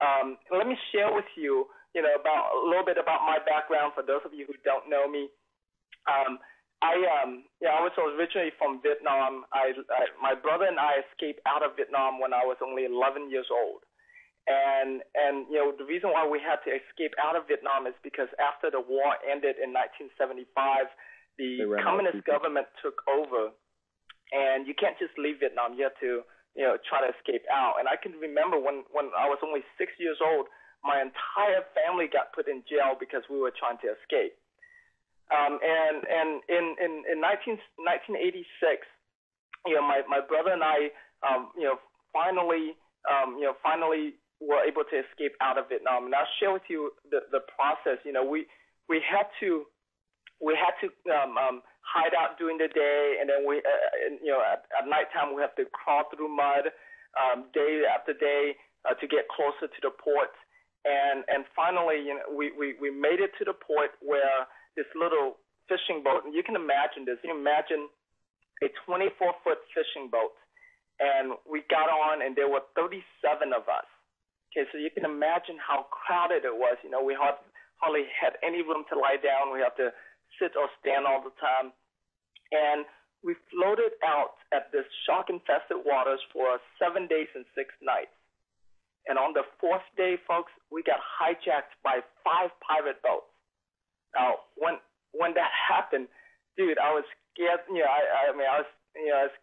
Let me share with you, about a little bit about my background for those of you who don't know me. I was originally from Vietnam. My brother and I escaped out of Vietnam when I was only 11 years old. And the reason why we had to escape out of Vietnam is because after the war ended in 1975, the communist government took over, and you can't just leave Vietnam. You have to, try to escape out. And I can remember when I was only 6 years old, my entire family got put in jail because we were trying to escape. And in 1986, my brother and I, finally were able to escape out of Vietnam. And I'll share with you the process. We had to hide out during the day, and then at nighttime we have to crawl through mud day after day to get closer to the port. And finally, we made it to the port where this little fishing boat, and you can imagine this. You imagine a 24-foot fishing boat, and we got on, and there were 37 of us. Okay, so you can imagine how crowded it was. We hardly had any room to lie down. We had to sit or stand all the time. And we floated out at this shark-infested waters for 7 days and 6 nights. And on the 4th day, folks, we got hijacked by 5 pirate boats. Now, when that happened, dude, I was scared. I was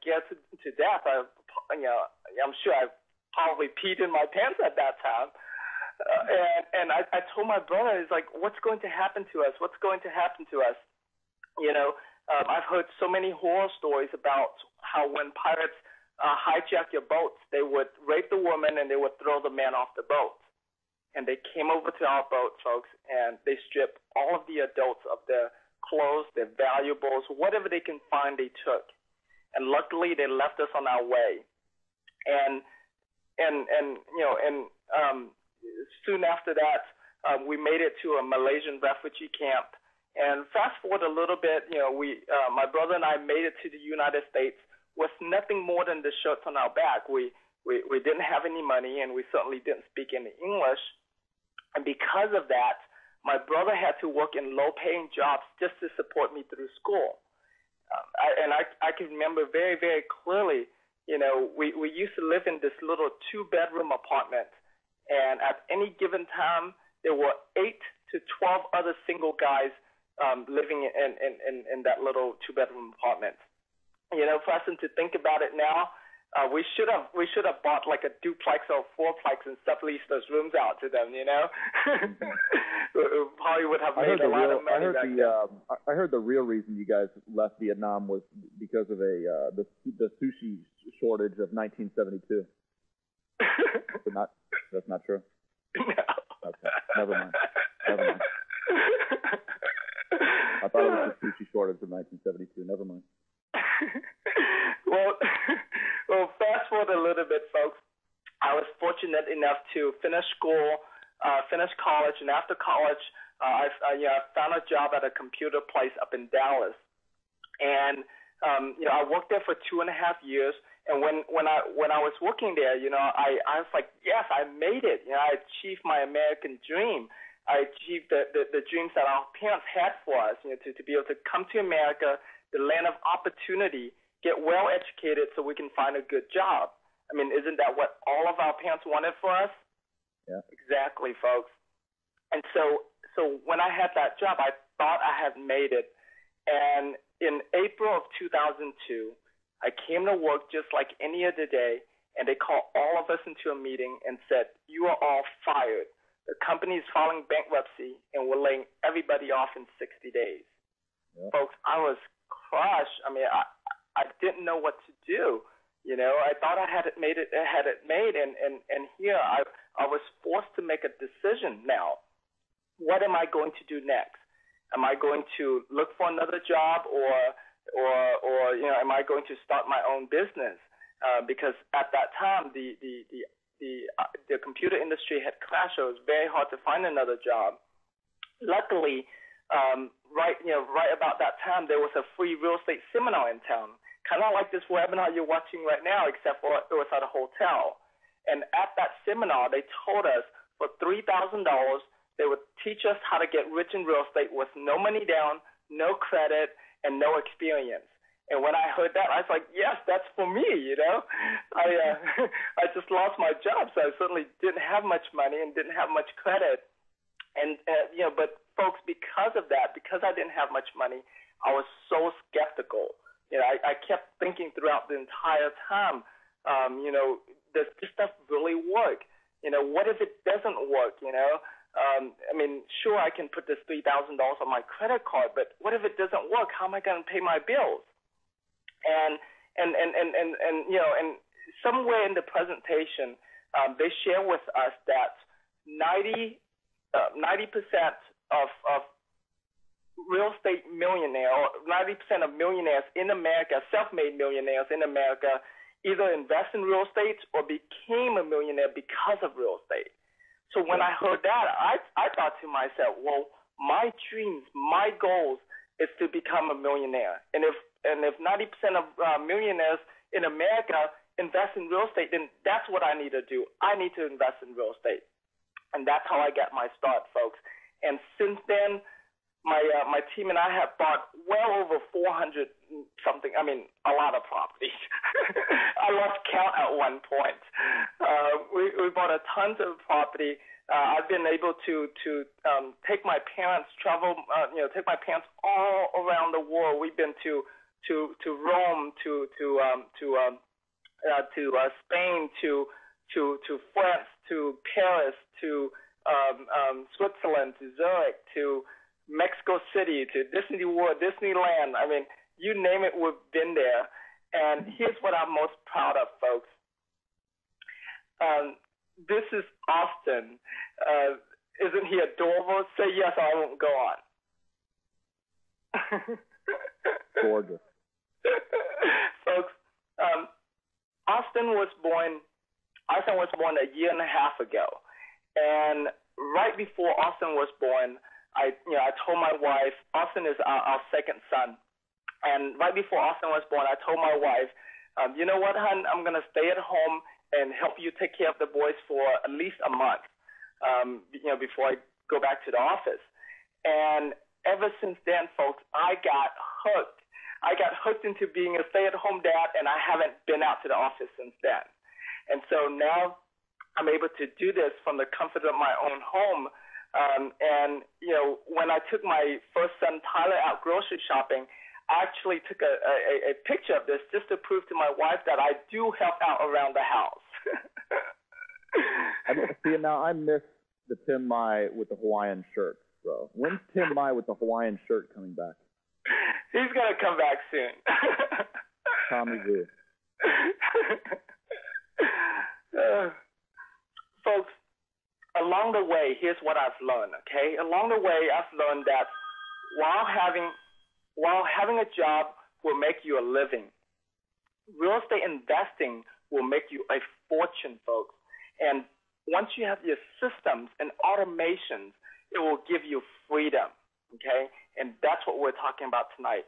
scared to death. I'm sure I probably peed in my pants at that time. And I told my brother, it's like, what's going to happen to us? What's going to happen to us? I've heard so many horror stories about how when pirates hijack your boats, they would rape the woman and they would throw the man off the boat. And they came over to our boat, folks, and they stripped all of the adults of their clothes, their valuables, whatever they can find, they took. And luckily, they left us on our way. And soon after that, we made it to a Malaysian refugee camp. And fast forward a little bit, my brother and I made it to the United States with nothing more than the shirts on our back. We didn't have any money, and we certainly didn't speak any English. And because of that, my brother had to work in low-paying jobs just to support me through school. I can remember very, very clearly, we used to live in this little 2-bedroom apartment, and at any given time, there were 8 to 12 other single guys living in that little 2-bedroom apartment. For us to think about it now, we should have bought like a duplex or fourplex and subleased those rooms out to them. Probably would have made a lot of money back then. I heard the real reason you guys left Vietnam was because of the sushi shortage of 1972. That's not true. No. Okay, never mind. I thought it was the sushi shortage of 1972. Never mind. Well, fast forward a little bit, folks. I was fortunate enough to finish school, finish college, and after college, I found a job at a computer place up in Dallas, and I worked there for 2.5 years. And when I was working there, I was like, yes, I made it. I achieved my American dream. I achieved the dreams that our parents had for us. To be able to come to America, the land of opportunity, get well educated so we can find a good job. I mean, isn't that what all of our parents wanted for us? Yeah. Exactly, folks. And so when I had that job, I thought I had made it. And in April of 2002, I came to work just like any other day, and they called all of us into a meeting and said, you are all fired. The company is filing bankruptcy, and we're laying everybody off in 60 days. Yeah. Folks, I was crushed. I mean, I didn't know what to do. I thought I had it made, and here I was forced to make a decision now. What am I going to do next? Am I going to look for another job, or am I going to start my own business? Because at that time, the computer industry had crashed, so it was very hard to find another job. Luckily, right about that time, there was a free real estate seminar in town, kind of like this webinar you're watching right now, except for it was at a hotel. And at that seminar, they told us for $3,000. They would teach us how to get rich in real estate with no money down, no credit, and no experience. And when I heard that, I was like, yes, that's for me, you know. I just lost my job, so I certainly didn't have much money and didn't have much credit. And, but folks, because of that, because I didn't have much money, I was so skeptical. I kept thinking throughout the entire time, does this stuff really work? What if it doesn't work, sure, I can put this $3,000 on my credit card, but what if it doesn't work? How am I going to pay my bills? And somewhere in the presentation, they share with us that 90% of real estate millionaires, or 90% of millionaires in America, self-made millionaires in America, either invest in real estate or became a millionaire because of real estate. So when I heard that, I thought to myself, well, my dreams, my goals is to become a millionaire. And if 90% of millionaires in America invest in real estate, then that's what I need to do. I need to invest in real estate. And that's how I got my start, folks. And since then, my team and I have bought well over 400 something, a lot of properties. I lost count at one point. We bought a tons of property. I've been able to take my parents take my parents all around the world. We've been to Rome, to Spain, to France, to Paris, to Switzerland, to Zurich, to Mexico City, to Disney World, Disneyland. You name it, we've been there. And here's what I'm most proud of, folks. This is Austin. Isn't he adorable? Say yes, or I won't go on. Gorgeous. Folks, Austin was born a year and a half ago. And right before Austin was born, I told my wife, Austin is our second son. And right before Austin was born, I told my wife, you know what, hon, I'm going to stay at home and help you take care of the boys for at least a month, before I go back to the office. And ever since then, folks, I got hooked. I got hooked into being a stay-at-home dad, and I haven't been out to the office since then. And so now I'm able to do this from the comfort of my own home. When I took my first son, Tyler, out grocery shopping, I actually took a picture of this just to prove to my wife that I do help out around the house. Now I miss the Tim Mai with the Hawaiian shirt, bro. When's Tim Mai with the Hawaiian shirt coming back? He's going to come back soon. Tommy Vu. Folks, along the way, here's what I've learned, okay? Along the way, I've learned that while having a job will make you a living, real estate investing will make you a fortune, folks. And once you have your systems and automations, it will give you freedom, okay? And that's what we're talking about tonight.